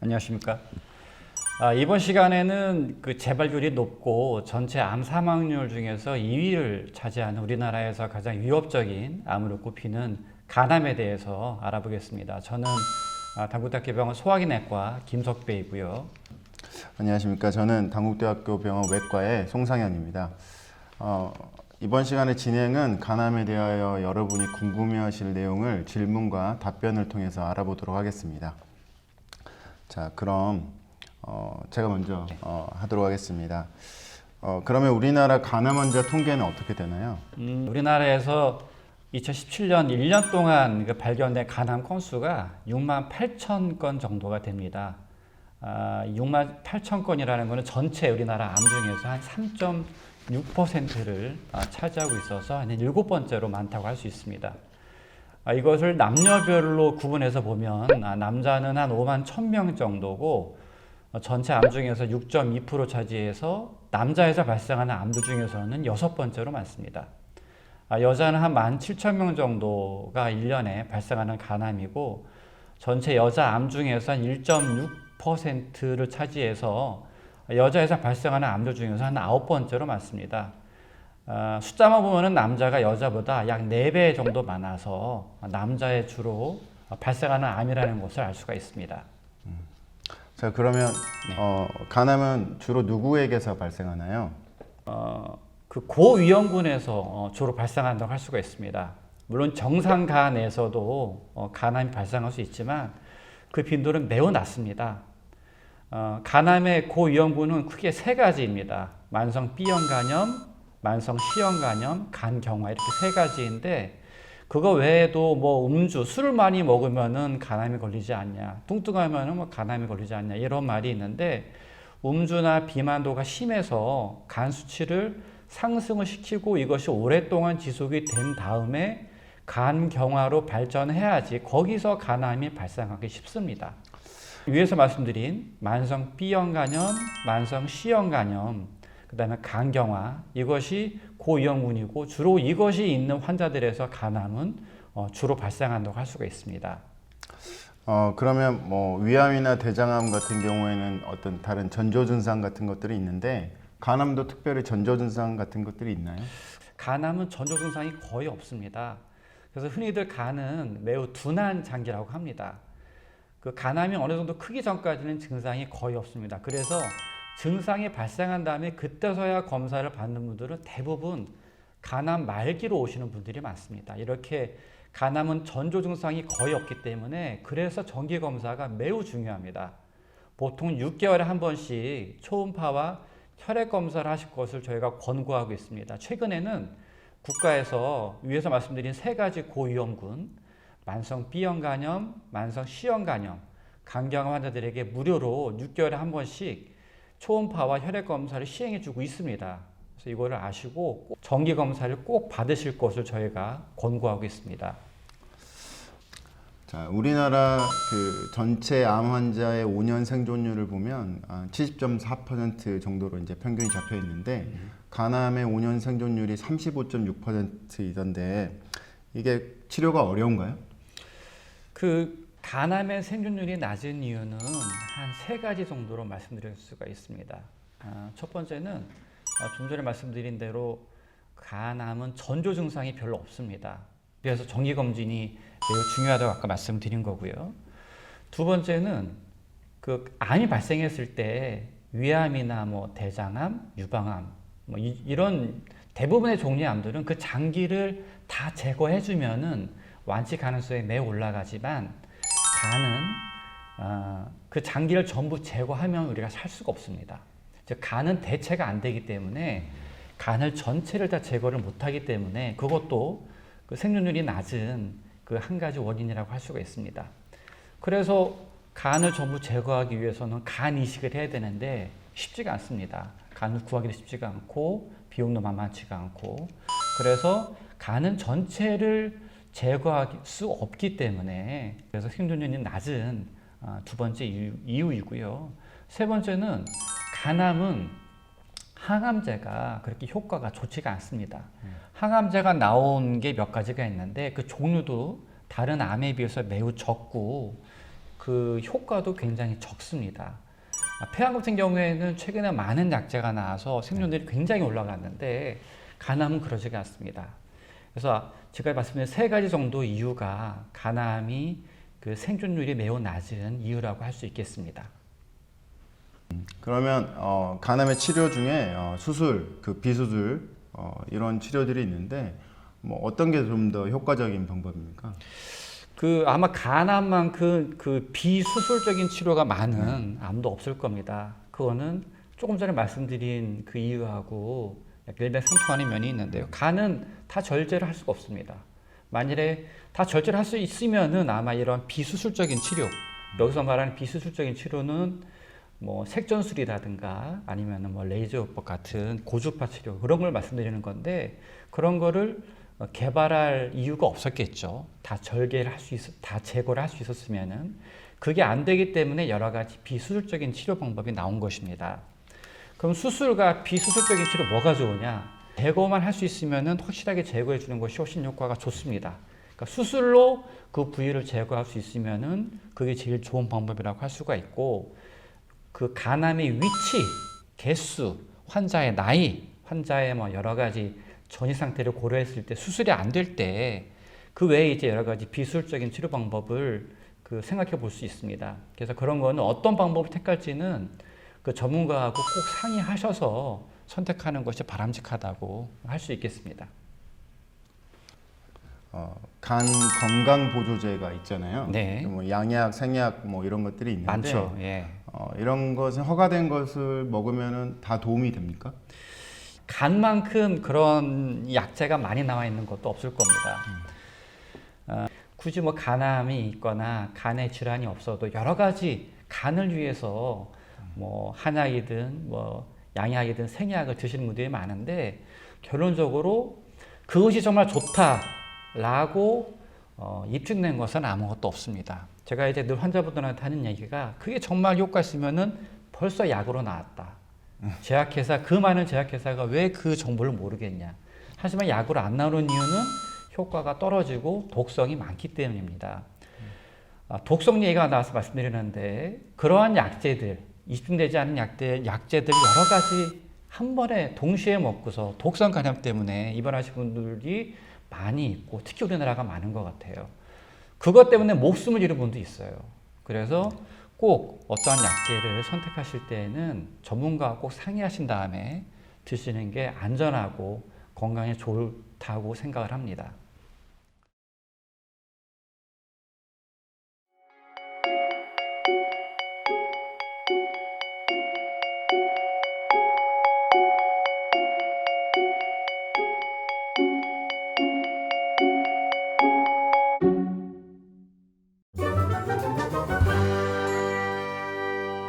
안녕하십니까. 이번 시간에는 그 재발률이 높고 전체 암 사망률 중에서 2위를 차지하는 우리나라에서 가장 위협적인 암으로 꼽히는 간암에 대해서 알아보겠습니다. 저는 당국대학교병원 소화기내과 김석배이고요. 안녕하십니까. 저는 당국대학교 병원 외과의 송상현입니다. 이번 시간의 진행은 간암에 대하여 여러분이 궁금해하실 내용을 질문과 답변을 통해서 알아보도록 하겠습니다. 자, 그럼 제가 먼저 하도록 하겠습니다. 그러면 우리나라 간암 환자 통계는 어떻게 되나요? 우리나라에서 2017년 1년 동안 발견된 간암 건수가 6만 8천 건 정도가 됩니다. 6만 8천 건이라는 것은 전체 우리나라 암 중에서 한 3.6%를 차지하고 있어서 한 7번째로 많다고 할 수 있습니다. 이것을 남녀별로 구분해서 보면 남자는 한 5만 1,000명 정도고 전체 암 중에서 6.2% 차지해서 남자에서 발생하는 암들 중에서는 6번째로 많습니다. 여자는 한 17,000명 정도가 1년에 발생하는 간암이고 전체 여자 암 중에서 한 1.6%를 차지해서 여자에서 발생하는 암들 중에서 한 9번째로 많습니다. 숫자만 보면 남자가 여자보다 약 4배 정도 많아서 남자에 주로 발생하는 암이라는 것을 알 수가 있습니다. 자, 그러면 간암은 주로 누구에게서 발생하나요? 그 고위험군에서 주로 발생한다고 할 수가 있습니다. 물론 정상간에서도 간암이 발생할 수 있지만 그 빈도는 매우 낮습니다. 간암의 고위험군은 크게 3가지입니다. 만성 B형 간염, 만성 C형 간염, 간경화 이렇게 3가지인데 그거 외에도 뭐 음주, 술을 많이 먹으면은 간암이 걸리지 않냐, 뚱뚱하면은 뭐 간암이 걸리지 않냐 이런 말이 있는데 음주나 비만도가 심해서 간 수치를 상승을 시키고 이것이 오랫동안 지속이 된 다음에 간경화로 발전해야지 거기서 간암이 발생하기 쉽습니다. 위에서 말씀드린 만성 B형 간염, 만성 C형 간염, 그 다음에 간경화 이것이 고위험군이고 주로 이것이 있는 환자들에서 간암은 주로 발생한다고 할 수가 있습니다. 그러면 뭐 위암이나 대장암 같은 경우에는 어떤 다른 전조 증상 같은 것들이 있는데 간암도 특별히 전조 증상 같은 것들이 있나요? 간암은 전조 증상이 거의 없습니다. 그래서 흔히들 간은 매우 둔한 장기라고 합니다. 그 간암이 어느 정도 크기 전까지는 증상이 거의 없습니다. 그래서 증상이 발생한 다음에 그때서야 검사를 받는 분들은 대부분 간암 말기로 오시는 분들이 많습니다. 이렇게 간암은 전조 증상이 거의 없기 때문에 그래서 정기 검사가 매우 중요합니다. 보통 6개월에 한 번씩 초음파와 혈액 검사를 하실 것을 저희가 권고하고 있습니다. 최근에는 국가에서 위에서 말씀드린 3가지 고위험군, 만성 B형 간염, 만성 C형 간염, 간경화 환자들에게 무료로 6개월에 한 번씩 초음파와 혈액 검사를 시행해주고 있습니다. 그래서 이거를 아시고 정기 검사를 꼭 받으실 것을 저희가 권고하고 있습니다. 자, 우리나라 그 전체 암 환자의 5년 생존율을 보면 70.4% 정도로 이제 평균이 잡혀 있는데 간암의 5년 생존율이 35.6%이던데 이게 치료가 어려운가요? 그 간암의 생존율이 낮은 이유는 한 3가지 정도로 말씀드릴 수가 있습니다. 첫 번째는 좀 전에 말씀드린 대로 간암은 전조 증상이 별로 없습니다. 그래서 정기검진이 매우 중요하다고 아까 말씀드린 거고요. 두 번째는 그 암이 발생했을 때 위암이나 뭐 대장암, 유방암 뭐 이런 대부분의 종류의 암들은 그 장기를 다 제거해주면은 완치 가능성이 매우 올라가지만 간은 그 장기를 전부 제거하면 우리가 살 수가 없습니다. 즉 간은 대체가 안 되기 때문에 간을 전체를 다 제거를 못하기 때문에 그것도 그 생존율이 낮은 그 한 가지 원인이라고 할 수가 있습니다. 그래서 간을 전부 제거하기 위해서는 간 이식을 해야 되는데 쉽지가 않습니다. 간을 구하기도 쉽지가 않고 비용도 만만치가 않고 그래서 간은 전체를 제거할 수 없기 때문에 그래서 생존율이 낮은 2번째 이유이고요. 세 번째는 간암은 항암제가 그렇게 효과가 좋지가 않습니다. 항암제가 나온 게 몇 가지가 있는데 그 종류도 다른 암에 비해서 매우 적고 그 효과도 굉장히 적습니다. 폐암 같은 경우에는 최근에 많은 약제가 나와서 생존율이 굉장히 올라갔는데 간암은 그러지가 않습니다. 그래서 제가 말씀드린 세 가지 정도 이유가 간암이 그 생존율이 매우 낮은 이유라고 할 수 있겠습니다. 그러면 간암의 치료 중에 수술, 그 비수술 이런 치료들이 있는데 뭐 어떤 게 좀 더 효과적인 방법입니까? 그 아마 간암만큼 그 비수술적인 치료가 많은 암도 없을 겁니다. 그거는 조금 전에 말씀드린 그 이유하고 일맥상통하는 면이 있는데요. 간은 다 절제를 할 수가 없습니다. 만일에 다 절제를 할 수 있으면은 아마 이런 비수술적인 치료, 여기서 말하는 비수술적인 치료는 뭐 색전술이라든가 아니면은 뭐 레이저요법 같은 고주파 치료 그런 걸 말씀드리는 건데 그런 거를 개발할 이유가 없었겠죠. 다 절개를 할 수 다 제거를 할 수 있었으면은 그게 안 되기 때문에 여러 가지 비수술적인 치료 방법이 나온 것입니다. 그럼 수술과 비수술적인 치료 뭐가 좋으냐? 제거만 할 수 있으면은 확실하게 제거해 주는 것이 훨씬 효과가 좋습니다. 그러니까 수술로 그 부위를 제거할 수 있으면은 그게 제일 좋은 방법이라고 할 수가 있고 그 간암의 위치, 개수, 환자의 나이, 환자의 뭐 여러 가지 전이 상태를 고려했을 때 수술이 안 될 때 그 외에 이제 여러 가지 비수술적인 치료 방법을 그 생각해 볼 수 있습니다. 그래서 그런 거는 어떤 방법을 택할지는 그 전문가하고 꼭 상의하셔서 선택하는 것이 바람직하다고 할 수 있겠습니다. 간 건강 보조제가 있잖아요. 네. 뭐 양약, 생약 뭐 이런 것들이 있는데 많죠. 예. 이런 것은 허가된 것을 먹으면은 다 도움이 됩니까? 간만큼 그런 약재가 많이 나와 있는 것도 없을 겁니다. 굳이 뭐 간암이 있거나 간에 질환이 없어도 여러 가지 간을 위해서 뭐 한약이든 뭐 양약이든 생약을 드시는 분들이 많은데 결론적으로 그것이 정말 좋다라고 입증된 것은 아무것도 없습니다. 제가 이제 늘 환자분들한테 하는 얘기가 그게 정말 효과 있으면은 벌써 약으로 나왔다. 제약회사, 그 많은 제약회사가 왜 그 정보를 모르겠냐. 하지만 약으로 안 나오는 이유는 효과가 떨어지고 독성이 많기 때문입니다. 독성 얘기가 나와서 말씀드리는데 그러한 약제들, 입증되지 않은 약제들 여러 가지 한 번에 동시에 먹고서 독성 감염 때문에 입원하신 분들이 많이 있고 특히 우리나라가 많은 것 같아요. 그것 때문에 목숨을 잃은 분도 있어요. 그래서 꼭 어떠한 약제를 선택하실 때에는 전문가와 꼭 상의하신 다음에 드시는 게 안전하고 건강에 좋다고 생각을 합니다.